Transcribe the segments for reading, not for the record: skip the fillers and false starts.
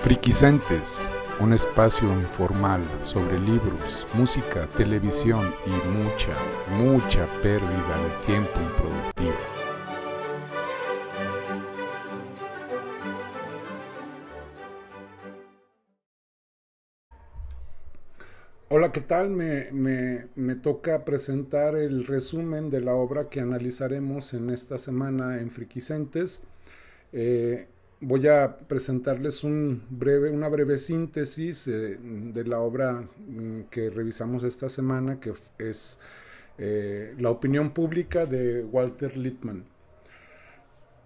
Friquicentes, un espacio informal sobre libros, música, televisión y mucha pérdida de tiempo improductivo. Hola, ¿qué tal? Me toca presentar el resumen de la obra que analizaremos en esta semana en Friquicentes. Eh, Voy a presentarles una breve síntesis de la obra que revisamos esta semana, que es La opinión pública de Walter Lippmann.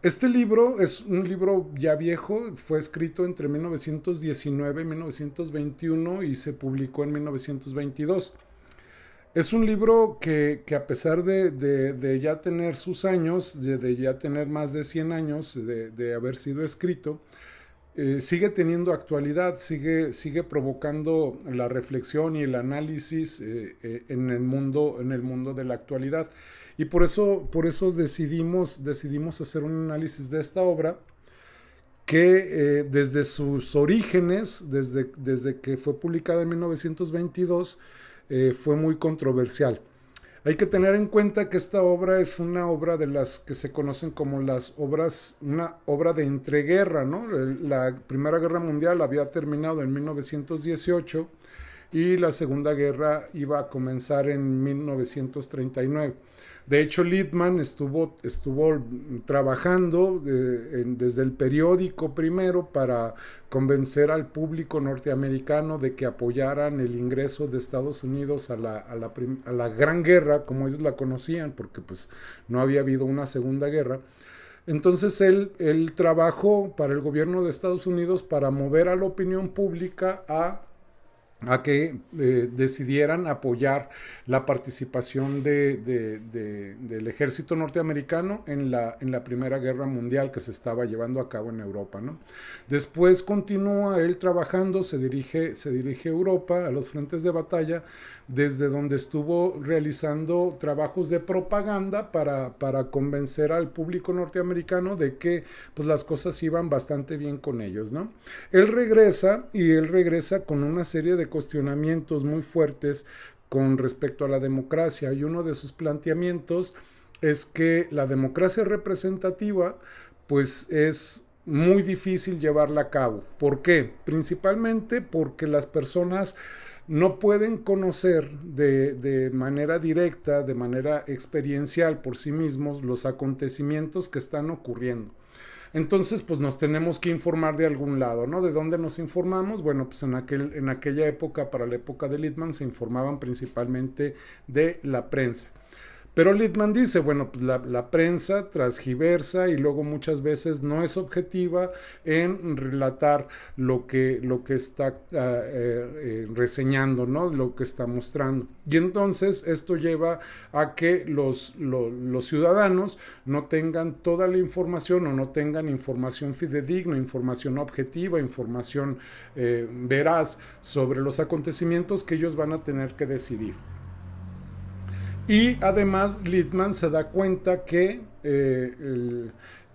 Este libro es un libro ya viejo, fue escrito entre 1919 y 1921 y se publicó en 1922. Es un libro que a pesar de ya tener sus años, de ya tener más de 100 años de haber sido escrito, sigue teniendo actualidad, sigue provocando la reflexión y el análisis en el mundo de la actualidad. Y por eso decidimos hacer un análisis de esta obra que desde sus orígenes, desde que fue publicada en 1922, fue muy controversial. Hay que tener en cuenta que esta obra es una obra de las que se conocen como las obras, una obra de entreguerra, ¿no? La Primera Guerra Mundial había terminado en 1918 y la Segunda Guerra iba a comenzar en 1939. De hecho, Lippmann estuvo trabajando desde el periódico primero para convencer al público norteamericano de que apoyaran el ingreso de Estados Unidos a la Gran Guerra, como ellos la conocían, porque pues no había habido una Segunda Guerra. Entonces él trabajó para el gobierno de Estados Unidos para mover a la opinión pública a que decidieran apoyar la participación del ejército norteamericano en la Primera Guerra Mundial que se estaba llevando a cabo en Europa, ¿no? Después continúa él trabajando, se dirige a Europa, a los frentes de batalla, desde donde estuvo realizando trabajos de propaganda para convencer al público norteamericano de que pues, las cosas iban bastante bien con ellos, ¿no? Él regresa con una serie de cuestionamientos muy fuertes con respecto a la democracia, y uno de sus planteamientos es que la democracia representativa pues es muy difícil llevarla a cabo. ¿Por qué? Principalmente porque las personas no pueden conocer de manera directa, de manera experiencial por sí mismos los acontecimientos que están ocurriendo. Entonces, pues nos tenemos que informar de algún lado, ¿no? ¿De dónde nos informamos? Bueno, pues en aquella época, para la época de Lippmann, se informaban principalmente de la prensa. Pero Lippmann dice, bueno, pues la prensa transgiversa y luego muchas veces no es objetiva en relatar lo que está reseñando, ¿no? Lo que está mostrando. Y entonces esto lleva a que los ciudadanos no tengan toda la información o no tengan información fidedigna, información objetiva, información veraz sobre los acontecimientos que ellos van a tener que decidir. Y además Lippmann se da cuenta que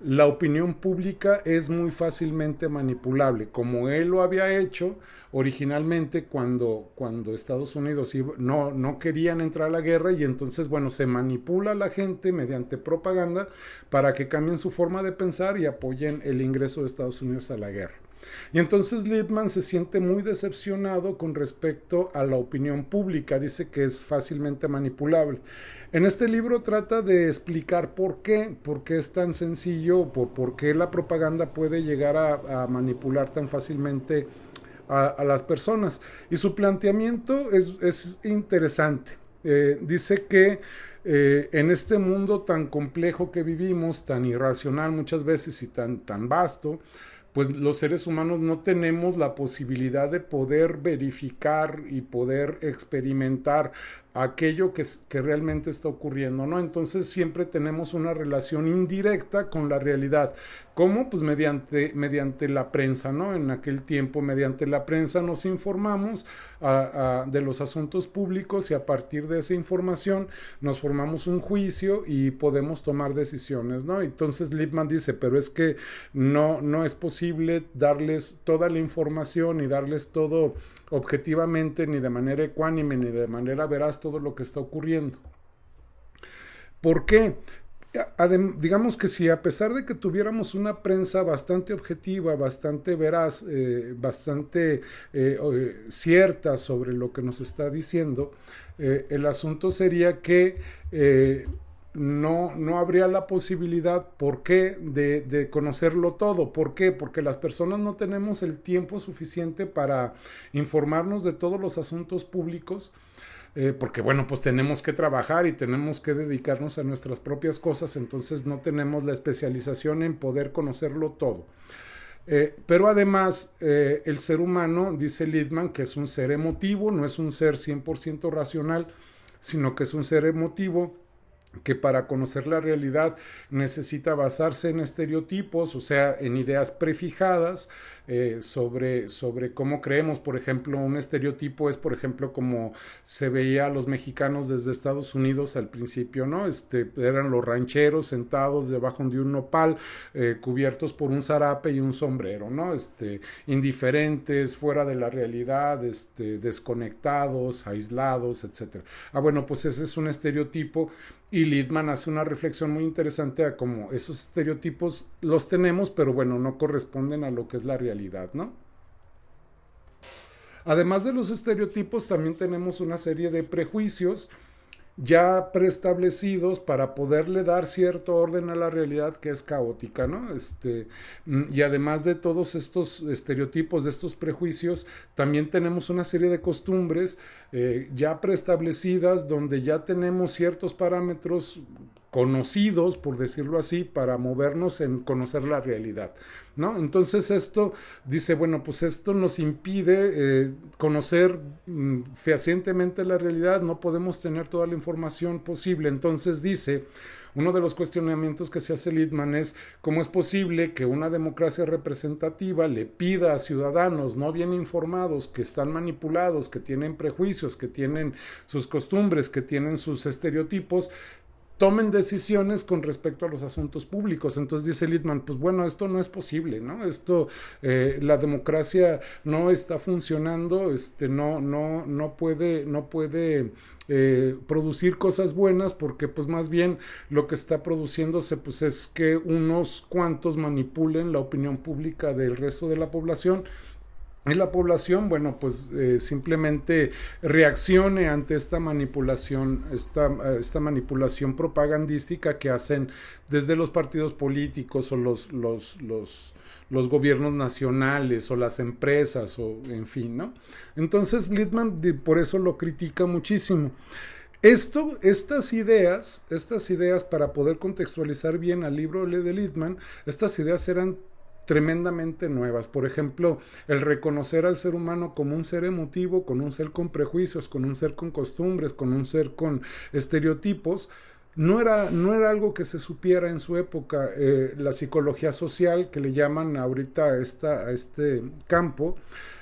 la opinión pública es muy fácilmente manipulable, como él lo había hecho originalmente cuando Estados Unidos no querían entrar a la guerra, y entonces, bueno, se manipula a la gente mediante propaganda para que cambien su forma de pensar y apoyen el ingreso de Estados Unidos a la guerra. Y entonces Lippmann se siente muy decepcionado con respecto a la opinión pública, dice que es fácilmente manipulable. En este libro trata de explicar por qué es tan sencillo, por qué la propaganda puede llegar a manipular tan fácilmente a las personas. Y su planteamiento es interesante. Dice que en este mundo tan complejo que vivimos, tan irracional muchas veces y tan vasto, pues los seres humanos no tenemos la posibilidad de poder verificar y poder experimentar a aquello que realmente está ocurriendo, ¿no? Entonces siempre tenemos una relación indirecta con la realidad. ¿Cómo? Pues mediante la prensa, ¿no? En aquel tiempo, mediante la prensa nos informamos de los asuntos públicos y a partir de esa información nos formamos un juicio y podemos tomar decisiones, ¿no? Entonces Lippmann dice, pero es que no es posible darles toda la información y darles todo objetivamente, ni de manera ecuánime, ni de manera veraz todo lo que está ocurriendo. ¿Por qué? Digamos que si a pesar de que tuviéramos una prensa bastante objetiva, bastante veraz, bastante cierta sobre lo que nos está diciendo, el asunto sería que no habría la posibilidad, ¿por qué?, de conocerlo todo. ¿Por qué? Porque las personas no tenemos el tiempo suficiente para informarnos de todos los asuntos públicos, porque bueno, pues tenemos que trabajar y tenemos que dedicarnos a nuestras propias cosas, entonces no tenemos la especialización en poder conocerlo todo. Pero además, el ser humano, dice Lippmann, que es un ser emotivo, no es un ser 100% racional, sino que es un ser emotivo, que para conocer la realidad necesita basarse en estereotipos, o sea, en ideas prefijadas sobre cómo creemos. Por ejemplo, un estereotipo es, por ejemplo, como se veía a los mexicanos desde Estados Unidos al principio, ¿no? Eran los rancheros sentados debajo de un nopal, cubiertos por un zarape y un sombrero, ¿no? Indiferentes, fuera de la realidad, desconectados, aislados, etc. Bueno, pues ese es un estereotipo. Y Lippmann hace una reflexión muy interesante a cómo esos estereotipos los tenemos, pero bueno, no corresponden a lo que es la realidad, ¿no? Además de los estereotipos, también tenemos una serie de prejuicios ya preestablecidos para poderle dar cierto orden a la realidad que es caótica, ¿no? Y además de todos estos estereotipos, de estos prejuicios, también tenemos una serie de costumbres ya preestablecidas donde ya tenemos ciertos parámetros conocidos, por decirlo así, para movernos en conocer la realidad, ¿no? Entonces esto dice, bueno, pues esto nos impide conocer fehacientemente la realidad, no podemos tener toda la información posible. Entonces dice, uno de los cuestionamientos que se hace Lippmann es cómo es posible que una democracia representativa le pida a ciudadanos no bien informados, que están manipulados, que tienen prejuicios, que tienen sus costumbres, que tienen sus estereotipos, tomen decisiones con respecto a los asuntos públicos. Entonces dice Lippmann, pues bueno, esto no es posible, ¿no? La democracia no está funcionando, no puede producir cosas buenas, porque pues más bien lo que está produciéndose pues es que unos cuantos manipulen la opinión pública del resto de la población. Y la población, bueno, pues simplemente reaccione ante esta manipulación, esta manipulación propagandística que hacen desde los partidos políticos o los gobiernos nacionales o las empresas, o en fin, ¿no? Entonces Lippmann por eso lo critica muchísimo. Estas ideas, para poder contextualizar bien al libro de Lippmann, estas ideas eran tremendamente nuevas. Por ejemplo, el reconocer al ser humano como un ser emotivo, con un ser con prejuicios, con un ser con costumbres, con un ser con estereotipos, no era algo que se supiera en su época. La psicología social, que le llaman ahorita a este campo,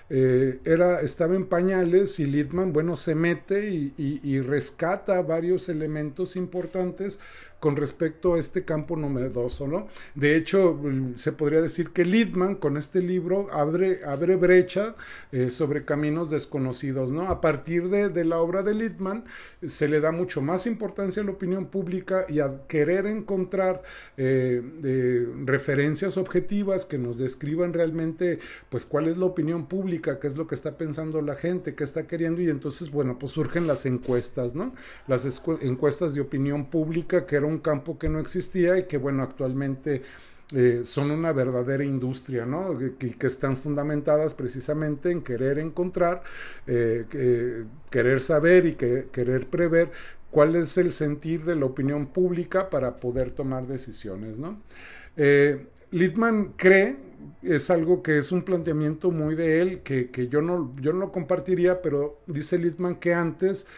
estaba en pañales, y Lippmann, bueno, se mete y rescata varios elementos importantes con respecto a este campo novedoso, ¿no? De hecho, se podría decir que Lippmann con este libro abre brecha sobre caminos desconocidos, ¿no? A partir de la obra de Lippmann se le da mucho más importancia a la opinión pública y a querer encontrar referencias objetivas que nos describan realmente pues cuál es la opinión pública, qué es lo que está pensando la gente, qué está queriendo. Y entonces, bueno, pues surgen las encuestas, ¿no? Las encuestas de opinión pública, que era un campo que no existía y que, bueno, actualmente son una verdadera industria, ¿no? Que están fundamentadas precisamente en querer encontrar, querer saber y querer prever cuál es el sentir de la opinión pública para poder tomar decisiones, ¿no? Littman cree, es algo que es un planteamiento muy de él, que yo no lo compartiría, pero dice Littman que antes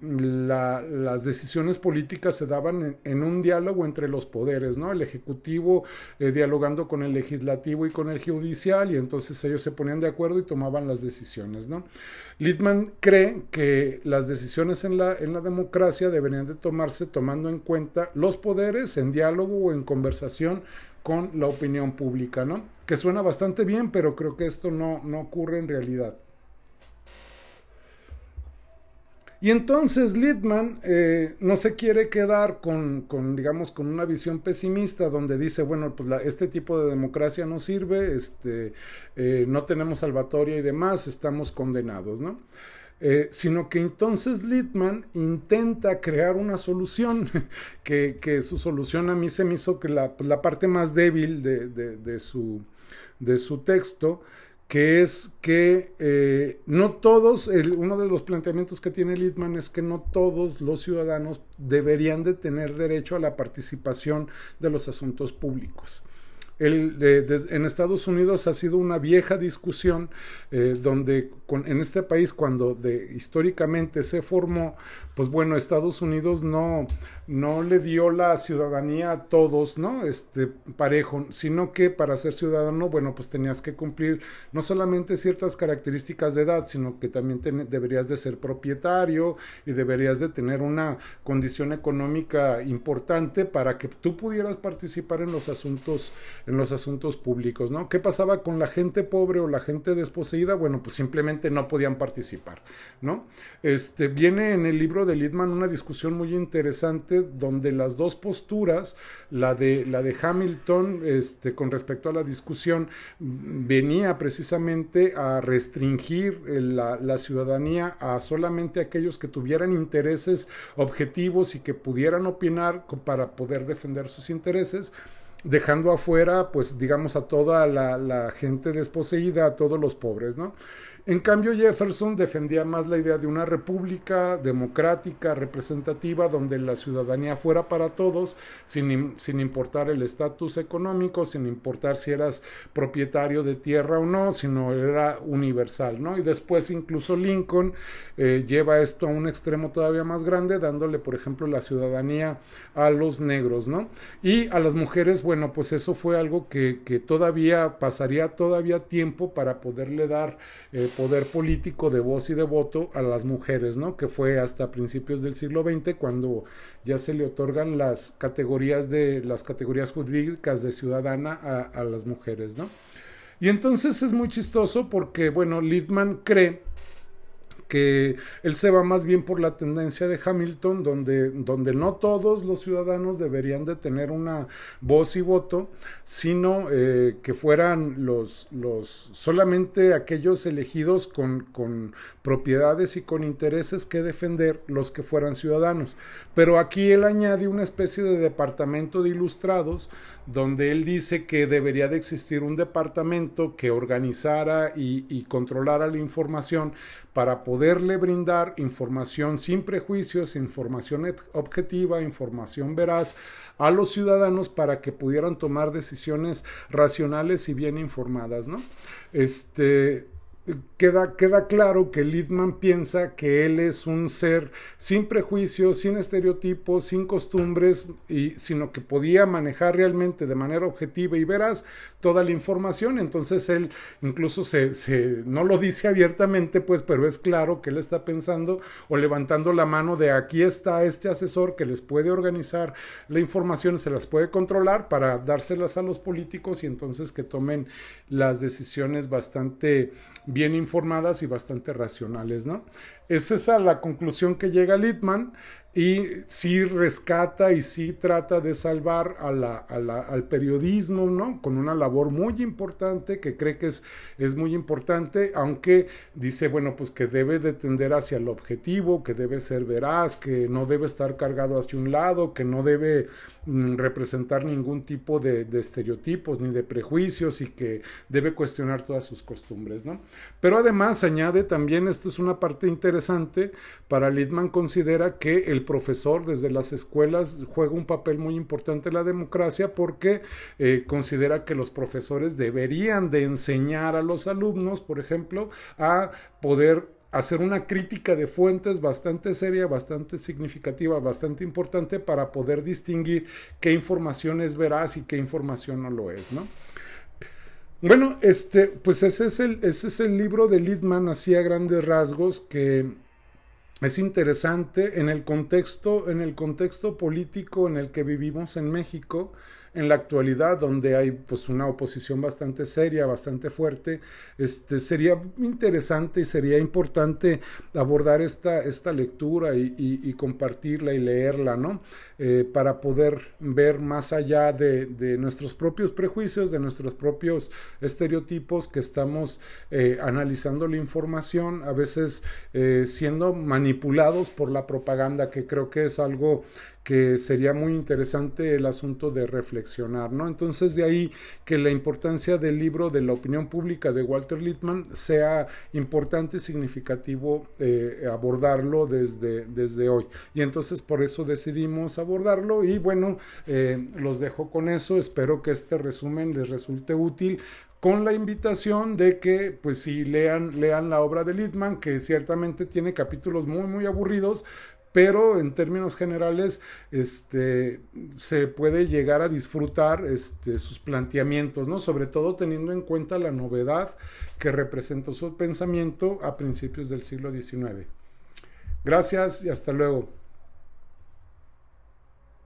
las decisiones políticas se daban en un diálogo entre los poderes, ¿no? El ejecutivo dialogando con el legislativo y con el judicial, y entonces ellos se ponían de acuerdo y tomaban las decisiones, ¿no? Littman cree que las decisiones en la democracia deberían de tomarse tomando en cuenta los poderes en diálogo o en conversación con la opinión pública, ¿no? Que suena bastante bien, pero creo que esto no ocurre en realidad. Y entonces Littman no se quiere quedar digamos, con una visión pesimista donde dice, bueno, pues este tipo de democracia no sirve, no tenemos salvatoria y demás, estamos condenados, ¿no? Sino que entonces Littman intenta crear una solución, que su solución a mí se me hizo que la parte más débil de su texto, que es que no todos, uno de los planteamientos que tiene Littman es que no todos los ciudadanos deberían de tener derecho a la participación de los asuntos públicos. En Estados Unidos ha sido una vieja discusión donde en este país cuando históricamente se formó, pues bueno, Estados Unidos no le dio la ciudadanía a todos, ¿no? Parejo, sino que para ser ciudadano, bueno, pues tenías que cumplir no solamente ciertas características de edad, sino que también deberías de ser propietario y deberías de tener una condición económica importante para que tú pudieras participar en los asuntos públicos, ¿no? ¿Qué pasaba con la gente pobre o la gente desposeída? Bueno, pues simplemente no podían participar, ¿no? Viene en el libro de Littman una discusión muy interesante donde las dos posturas, la de Hamilton, con respecto a la discusión, venía precisamente a restringir la ciudadanía a solamente aquellos que tuvieran intereses objetivos y que pudieran opinar para poder defender sus intereses, dejando afuera, pues digamos, a toda la gente desposeída, a todos los pobres, ¿no? En cambio, Jefferson defendía más la idea de una república democrática, representativa, donde la ciudadanía fuera para todos, sin importar el estatus económico, sin importar si eras propietario de tierra o no, sino era universal, ¿no? Y después incluso Lincoln lleva esto a un extremo todavía más grande, dándole, por ejemplo, la ciudadanía a los negros, ¿no? Y a las mujeres, bueno, pues eso fue algo que todavía pasaría todavía tiempo para poderle dar poder político de voz y de voto a las mujeres, ¿no? Que fue hasta principios del siglo XX cuando ya se le otorgan las categorías jurídicas de ciudadana a las mujeres, ¿no? Y entonces es muy chistoso porque, bueno, Littman cree que él se va más bien por la tendencia de Hamilton, donde no todos los ciudadanos deberían de tener una voz y voto, sino que fueran solamente aquellos elegidos con propiedades y con intereses que defender los que fueran ciudadanos. Pero aquí él añade una especie de departamento de ilustrados, donde él dice que debería de existir un departamento que organizara y controlara la información para poderle brindar información sin prejuicios, información objetiva, información veraz a los ciudadanos para que pudieran tomar decisiones racionales y bien informadas, ¿no? Queda claro que Littman piensa que él es un ser sin prejuicios, sin estereotipos, sin costumbres, sino que podía manejar realmente de manera objetiva y veraz toda la información. Entonces él incluso no lo dice abiertamente, pues, pero es claro que él está pensando o levantando la mano de aquí está este asesor que les puede organizar la información, se las puede controlar para dárselas a los políticos y entonces que tomen las decisiones bastante bien informadas y bastante racionales, ¿no? Es esa la conclusión que llega Littman y sí rescata y sí trata de salvar al periodismo, ¿no? Con una labor muy importante que cree que es muy importante, aunque dice, bueno, pues que debe de tender hacia el objetivo, que debe ser veraz, que no debe estar cargado hacia un lado, que no debe representar ningún tipo de estereotipos ni de prejuicios y que debe cuestionar todas sus costumbres, ¿no? Pero además añade también, esto es una parte interesante, para Littman considera que el profesor, desde las escuelas, juega un papel muy importante en la democracia porque considera que los profesores deberían de enseñar a los alumnos, por ejemplo, a poder hacer una crítica de fuentes bastante seria, bastante significativa, bastante importante para poder distinguir qué información es veraz y qué información no lo es, ¿no? Bueno, pues ese es el libro de Littman, así a grandes rasgos, que es interesante en el contexto político en el que vivimos en México en la actualidad, donde hay pues una oposición bastante seria, bastante fuerte. Sería interesante y sería importante abordar esta lectura y compartirla y leerla, ¿no? Para poder ver más allá de nuestros propios prejuicios, de nuestros propios estereotipos, que estamos analizando la información, a veces siendo manipulados por la propaganda, que creo que es algo que sería muy interesante el asunto de reflexionar, ¿no? Entonces, de ahí que la importancia del libro de la opinión pública de Walter Lippmann sea importante y significativo abordarlo desde hoy. Y entonces por eso decidimos abordarlo y bueno, los dejo con eso. Espero que este resumen les resulte útil, con la invitación de que pues sí lean la obra de Lippmann, que ciertamente tiene capítulos muy muy aburridos, pero en términos generales se puede llegar a disfrutar sus planteamientos, ¿no? Sobre todo teniendo en cuenta la novedad que representó su pensamiento a principios del siglo XIX. Gracias y hasta luego.